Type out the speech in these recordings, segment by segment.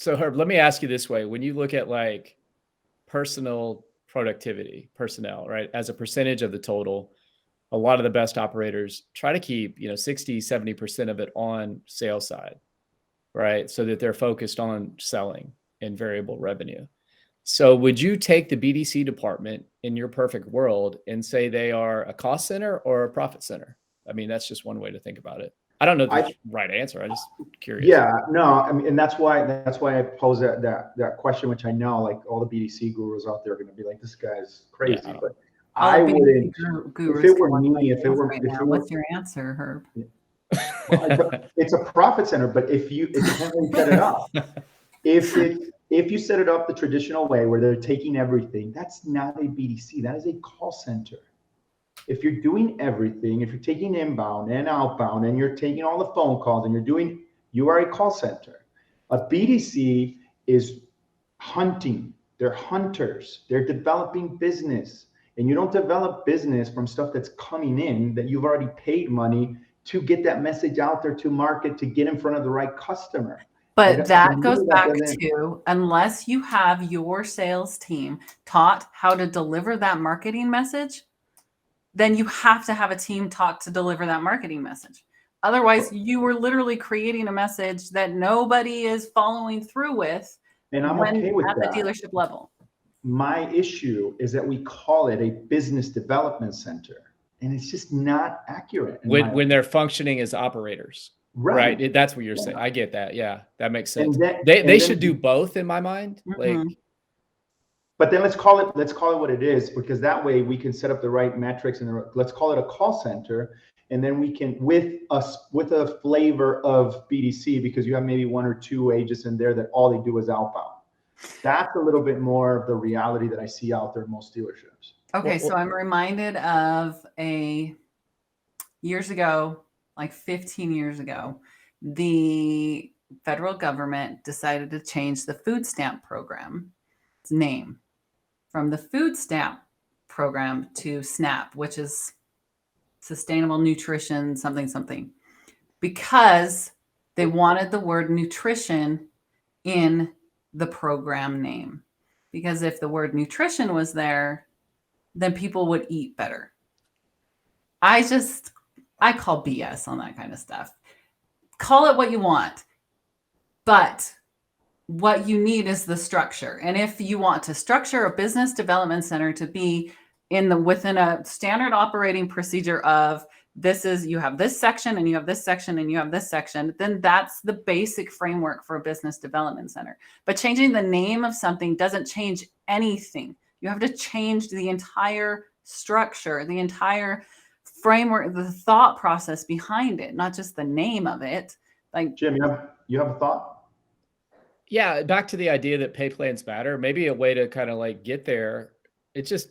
So Herb, let me ask you this way. When you look at like personal productivity, personnel, right, as a percentage of the total, a lot of the best operators try to keep, 60, 70% of it on sales side, right? So that they're focused on selling and variable revenue. So would you take the BDC department in your perfect world and say they are a cost center or a profit center? I mean, that's just one way to think about it. I don't know the right answer. I'm just curious. Yeah, no, I mean, and that's why I pose that question, which I know like all the BDC gurus out there are going to be like, this guy's crazy, Yeah. but I wouldn't. If it were me, if it were, what's your answer, Herb? Well, it's a profit center, but it depends how you set it up. If you set it up the traditional way where they're taking everything, that's not a BDC. That is a call center. If you're doing everything, if you're taking inbound and outbound and you're taking all the phone calls and you are a call center. A BDC is hunting. They're hunters. They're developing business. And you don't develop business from stuff that's coming in that you've already paid money to get that message out there to market, to get in front of the right customer. But that goes back to, unless you have your sales team taught how to deliver that marketing message, then you have to have a team taught to deliver that marketing message. Otherwise, you were literally creating a message that nobody is following through with. And I'm okay with that. At the dealership level. My issue is that we call it a business development center, and it's just not accurate. When they're functioning as operators. Right. That's what you're saying. I get that. Yeah, that makes sense. They should do both in my mind. Mm-hmm. But then let's call it what it is, because that way we can set up the right metrics and let's call it a call center. And then we can, with a flavor of BDC, because you have maybe one or two agents in there that all they do is outbound. That's a little bit more of the reality that I see out there in most dealerships. Okay, so I'm reminded of years ago, like 15 years ago, the federal government decided to change the food stamp program's name from the food stamp program to SNAP, which is Sustainable Nutrition something, because they wanted the word nutrition in the program name. Because if the word nutrition was there, then people would eat better. I call BS on that kind of stuff. Call it what you want, but what you need is the structure. And if you want to structure a business development center to be within a standard operating procedure of you have this section and you have this section and you have this section, then that's the basic framework for a business development center. But changing the name of something doesn't change anything. You have to change the entire structure, the entire framework, the thought process behind it, not just the name of it. Like, Jim, you have a thought? Yeah, back to the idea that pay plans matter. Maybe a way to kind of like get there. It's just,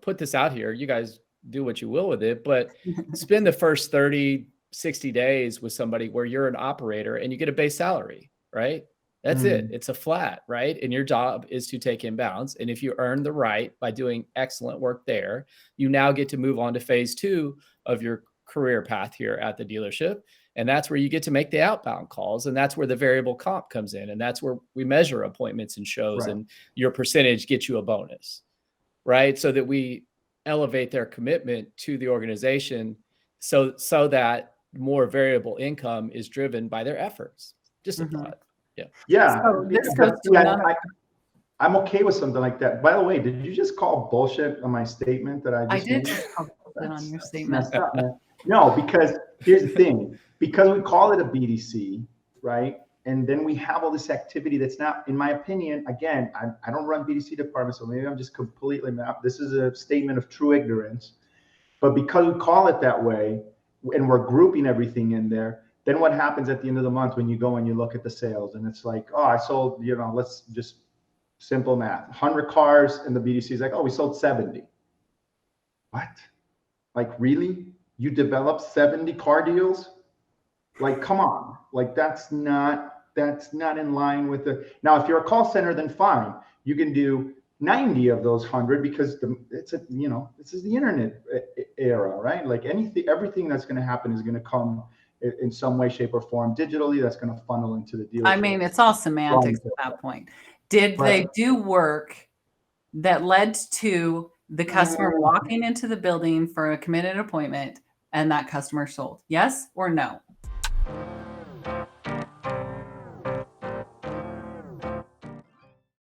put this out here. You guys do what you will with it, but spend the first 30, 60 days with somebody where you're an operator and you get a base salary, right? That's it. It's a flat, right? And your job is to take inbounds. And if you earn the right by doing excellent work there, you now get to move on to phase 2 of your career path here at the dealership. And that's where you get to make the outbound calls. And that's where the variable comp comes in. And that's where we measure appointments and shows, and your percentage gets you a bonus, right? So that we elevate their commitment to the organization so that more variable income is driven by their efforts. Just a thought. Yeah. So this goes to I'm okay with something like that. By the way, did you just call bullshit on my statement that I just made? I did just call bullshit on your statement. Up, no, because here's the thing. Because we call it a BDC, right? And then we have all this activity that's not, in my opinion, again, I don't run BDC departments, so maybe I'm just completely, this is a statement of true ignorance. But because we call it that way, and we're grouping everything in there, then what happens at the end of the month when you go and you look at the sales and it's like, oh, I sold, let's just simple math, 100 cars, and the BDC is like, oh, we sold 70. What? Like, really? You developed 70 car deals? Like, come on. Like, that's not in line with now, if you're a call center, then fine. You can do 90 of those 100 because this is the internet era, right? Like everything that's going to happen is going to come in some way, shape, or form digitally. That's going to funnel into the dealership. I mean, it's all semantics at that point. Did they do work that led to the customer walking into the building for a committed appointment and that customer sold? Yes or no?